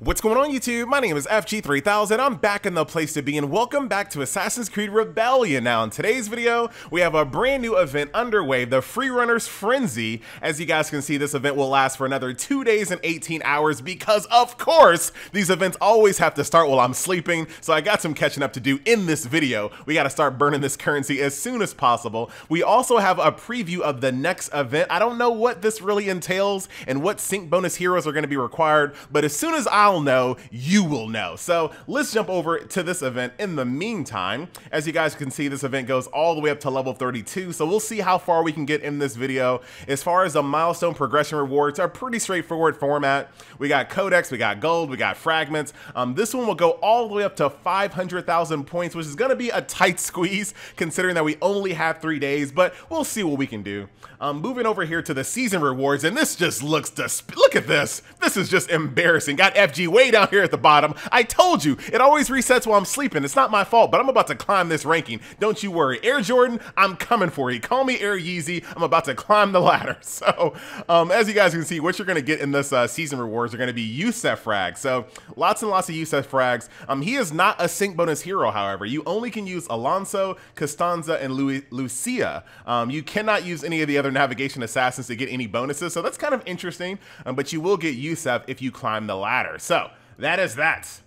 What's going on YouTube? My name is FG3000. I'm back in the place to be and welcome back to Assassin's Creed Rebellion. Now in today's video, we have a brand new event underway, the Freerunner's Frenzy. As you guys can see, this event will last for another 2 days and 18 hours because of course, these events always have to start while I'm sleeping. So I got some catching up to do in this video. We got to start burning this currency as soon as possible. We also have a preview of the next event. I don't know what this really entails and what sync bonus heroes are going to be required, but as soon as I'll know, you will know. So let's jump over to this event. In the meantime, as you guys can see, this event goes all the way up to level 32. So we'll see how far we can get in this video. As far as the milestone progression rewards are pretty straightforward format. We got codex, we got gold, we got fragments. This one will go all the way up to 500,000 points, which is going to be a tight squeeze considering that we only have 3 days, but we'll see what we can do. Moving over here to the season rewards, and this just looks look at this. This is just embarrassing. Got FG way down here at the bottom. I told you, it always resets while I'm sleeping. It's not my fault, but I'm about to climb this ranking. Don't you worry. Air Jordan, I'm coming for you. Call me Air Yeezy. I'm about to climb the ladder. So, as you guys can see, what you're going to get in this season rewards are going to be Yusef frags. So, lots and lots of Yusef frags. He is not a sync bonus hero, however. You only can use Alonso, Costanza, and Lucia. You cannot use any of the other navigation assassins to get any bonuses, so that's kind of interesting, but you will get Yusef if you climb the ladder. So that is that.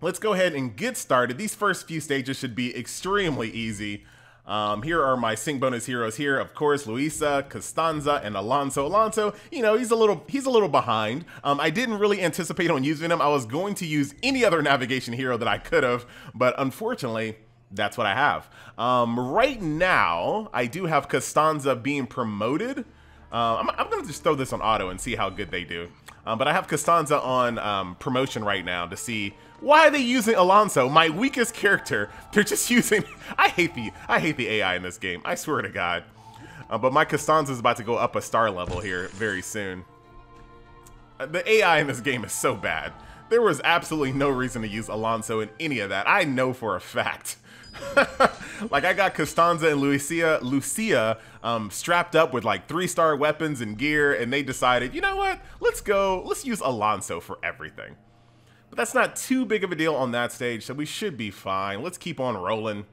Let's go ahead and get started. These first few stages should be extremely easy. Here are my sync bonus heroes here. Of course, Luisa, Costanza, and Alonso. Alonso, you know, he's a little behind. I didn't really anticipate on using him. I was going to use any other navigation hero that I could have, but unfortunately, that's what I have. Right now, I do have Costanza being promoted. I'm going to just throw this on auto and see how good they do. But I have Costanza on promotion right now to see why are they using Alonso, my weakest character. They're just using. I hate the AI in this game. I swear to God. But my Costanza is about to go up a star level here very soon. The AI in this game is so bad. There was absolutely no reason to use Alonso in any of that. I know for a fact. Like I got Costanza and Lucia strapped up with like 3-star weapons and gear, and they decided, you know what? Let's use Alonso for everything. But that's not too big of a deal on that stage, so we should be fine. Let's keep on rolling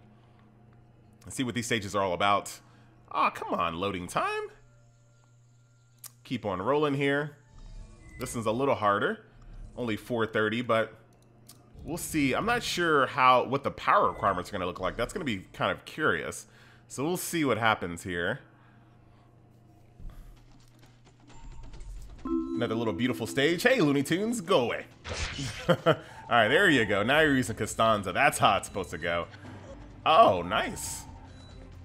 and see what these stages are all about. Oh, come on, loading time. Keep on rolling here. This one's a little harder. Only 430, but we'll see. I'm not sure what the power requirements are going to look like. That's going to be kind of curious. So we'll see what happens here. Another little beautiful stage. Hey, Looney Tunes, go away. All right, there you go. Now you're using Costanza. That's how it's supposed to go. Oh, nice.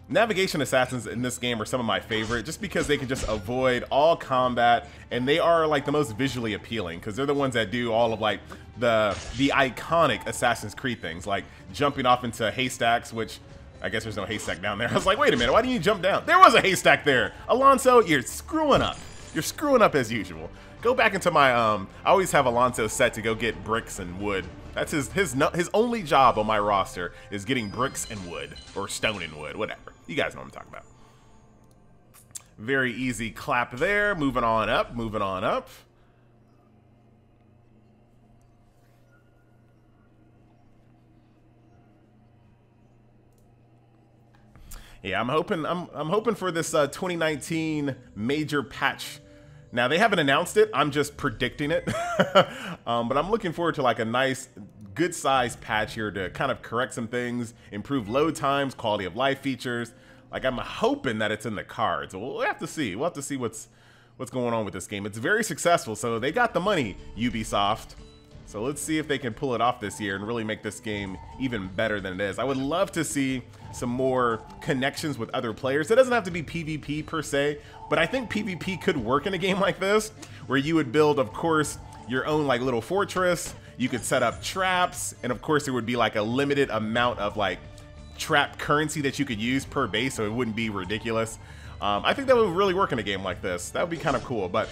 Navigation assassins in this game are some of my favorite just because they can just avoid all combat, and they are like the most visually appealing because they're the ones that do all of like the iconic Assassin's Creed things, like jumping off into haystacks, which I guess there's no haystack down there. I was like, wait a minute, why didn't you jump down? There was a haystack there. Alonso, you're screwing up. You're screwing up as usual. Go back into my I always have Alonso set to go get bricks and wood. That's his only job on my roster is getting bricks and wood, or stone and wood, whatever. You guys know what I'm talking about. Very easy clap there. Moving on up, moving on up. Yeah, I'm hoping for this 2019 major patch. Now, they haven't announced it. I'm just predicting it. But I'm looking forward to like a nice, good-sized patch here to kind of correct some things, improve load times, quality of life features. Like, I'm hoping that it's in the cards. We'll have to see. We'll have to see what's going on with this game. It's very successful, so they got the money, Ubisoft. So let's see if they can pull it off this year and really make this game even better than it is. I would love to see some more connections with other players. It doesn't have to be PvP per se, but I think PvP could work in a game like this, where you would build, of course, your own like little fortress. You could set up traps, and of course there would be like a limited amount of like trap currency that you could use per base, so it wouldn't be ridiculous. I think that would really work in a game like this. That would be kind of cool, but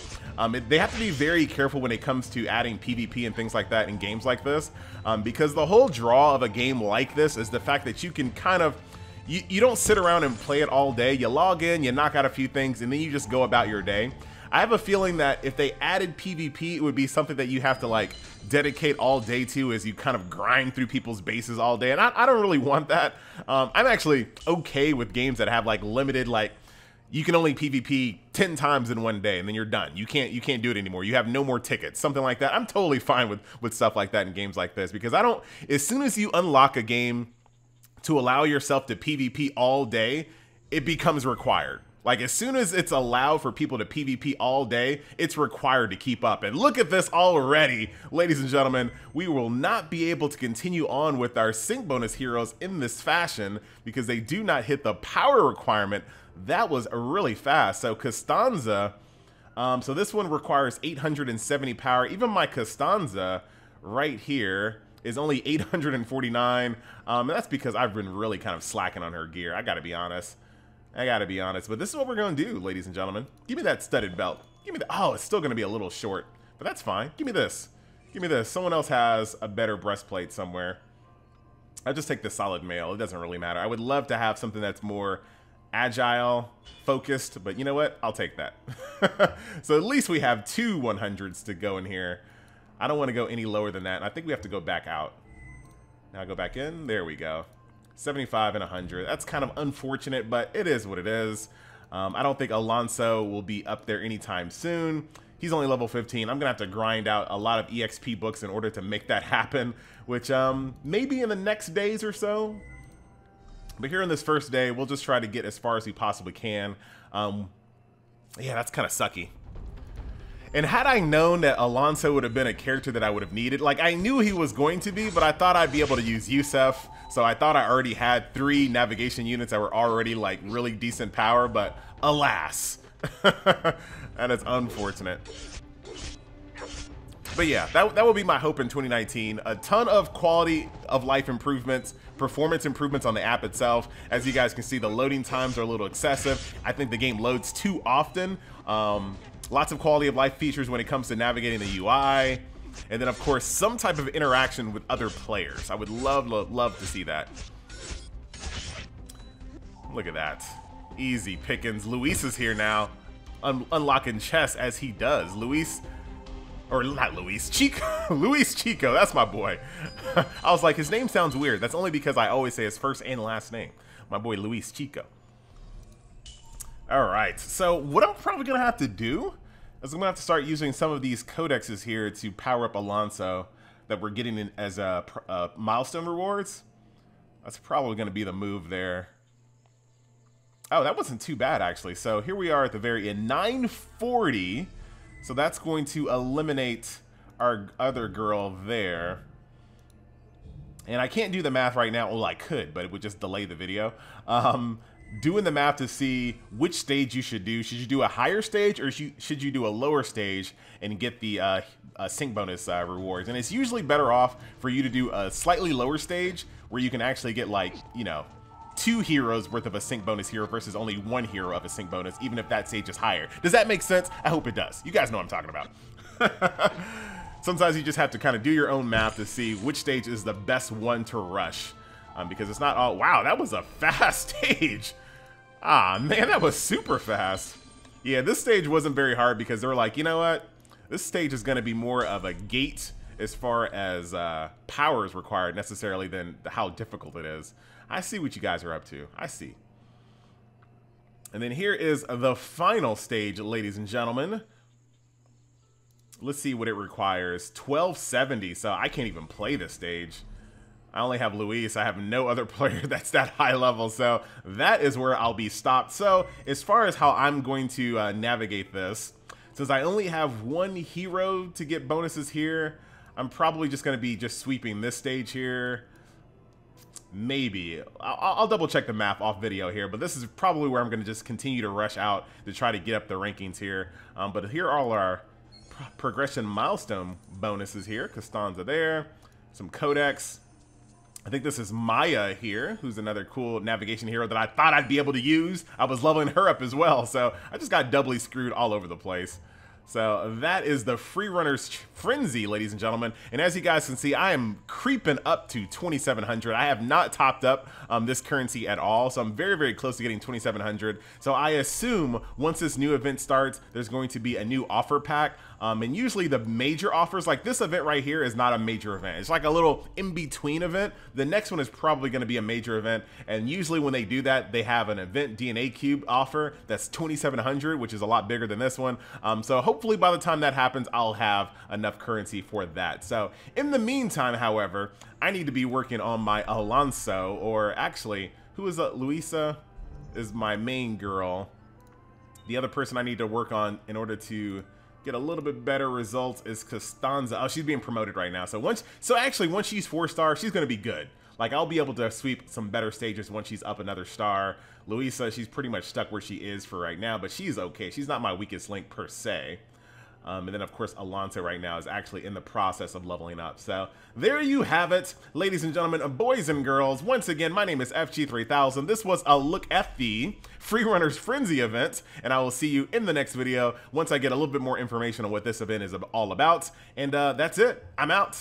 they have to be very careful when it comes to adding PvP and things like that in games like this, because the whole draw of a game like this is the fact that you can kind of, you don't sit around and play it all day. You log in, you knock out a few things, and then you just go about your day. I have a feeling that if they added PvP, it would be something that you have to like dedicate all day to as you kind of grind through people's bases all day. And I don't really want that. I'm actually okay with games that have like limited, like you can only PvP 10 times in one day and then you're done. You can't do it anymore. You have no more tickets, something like that. I'm totally fine with stuff like that in games like this, because I don't, as soon as you unlock a game to allow yourself to PvP all day, it becomes required. Like as soon as it's allowed for people to PvP all day, it's required to keep up. And look at this already, ladies and gentlemen. We will not be able to continue on with our sync bonus heroes in this fashion because they do not hit the power requirement. That was really fast. So Costanza, so this one requires 870 power. Even my Costanza right here is only 849. And that's because I've been really kind of slacking on her gear. I gotta be honest. But this is what we're gonna do, ladies and gentlemen. Give me that studded belt. Give me the, oh, it's still gonna be a little short, but that's fine. Give me this. Give me this. Someone else has a better breastplate somewhere. I'll just take the solid mail. It doesn't really matter. I would love to have something that's more agile, focused, but you know what? I'll take that. So at least we have 2 100s to go in here. I don't want to go any lower than that. And I think we have to go back out. Now go back in. There we go. 75 and 100. That's kind of unfortunate, but it is what it is. I don't think Alonso will be up there anytime soon. He's only level 15. I'm gonna have to grind out a lot of EXP books in order to make that happen, which maybe in the next days or so. But here in this first day, we'll just try to get as far as we possibly can. Yeah, that's kind of sucky. And had I known that Alonso would have been a character that I would have needed, like I knew he was going to be, but I thought I'd be able to use Yusef. So I thought I already had 3 navigation units that were already like really decent power, but alas, that is unfortunate. But yeah, that will be my hope in 2019. A ton of quality of life improvements, performance improvements on the app itself. As you guys can see, the loading times are a little excessive. I think the game loads too often. Lots of quality of life features when it comes to navigating the UI. And then of course, some type of interaction with other players. I would love to see that. Look at that. Easy pickings. Luis is here now, unlocking chests as he does. Luis, or not Luis, Chico. Luis Chico, that's my boy. I was like, his name sounds weird. That's only because I always say his first and last name. My boy Luis Chico. All right, so what I'm probably gonna have to do is I'm gonna have to start using some of these codexes here to power up Alonso that we're getting in as milestone rewards. That's probably gonna be the move there. Oh, that wasn't too bad actually. So here we are at the very end, 940. So that's going to eliminate our other girl there. And I can't do the math right now. Well, I could, but it would just delay the video. Doing the math to see which stage you should do. Should you do a higher stage or should you do a lower stage and get the sync bonus rewards? And it's usually better off for you to do a slightly lower stage where you can actually get like, you know, 2 heroes worth of a sync bonus hero versus only 1 hero of a sync bonus, even if that stage is higher. Does that make sense? I hope it does. You guys know what I'm talking about. Sometimes you just have to kind of do your own math to see which stage is the best one to rush. Because it's not all, wow, that was a fast stage. Ah, man, that was super fast. Yeah, this stage wasn't very hard because they were like, you know what? This stage is going to be more of a gate as far as power is required necessarily than how difficult it is. I see what you guys are up to. I see. And then here is the final stage, ladies and gentlemen. Let's see what it requires. 1270, so I can't even play this stage. I only have Luis. I have no other player that's that high level, so that is where I'll be stopped. So as far as how I'm going to navigate this, since I only have 1 hero to get bonuses here, I'm probably just going to be just sweeping this stage here. Maybe. I'll double check the map off video here, but this is probably where I'm going to just continue to rush out to try to get up the rankings here. But here are all our progression milestone bonuses here. Costanza there, some codex. I think this is Maya here, who's another cool navigation hero that I thought I'd be able to use. I was leveling her up as well, so I just got doubly screwed all over the place. So that is the Free Runners Frenzy, ladies and gentlemen. And as you guys can see, I am creeping up to 2,700. I have not topped up this currency at all. So I'm very, very close to getting 2,700. So I assume once this new event starts, there's going to be a new offer pack. And usually the major offers, like this event right here, is not a major event. It's like a little in-between event. The next one is probably going to be a major event. And usually when they do that, they have an event DNA cube offer that's 2,700, which is a lot bigger than this one. So hopefully by the time that happens, I'll have enough currency for that. So in the meantime, however, I need to be working on my Alonso, or actually, who is Luisa is my main girl. The other person I need to work on in order to get a little bit better results is Costanza. Oh, she's being promoted right now. So actually once she's 4-star, she's going to be good. Like I'll be able to sweep some better stages once she's up another star. Luisa, she's pretty much stuck where she is for right now, but she's okay. She's not my weakest link per se. And then, of course, Alonso right now is actually in the process of leveling up. So there you have it, ladies and gentlemen, boys and girls. Once again, my name is FG3000. This was a look at the Free Runners Frenzy event, and I will see you in the next video once I get a little bit more information on what this event is all about. And that's it. I'm out.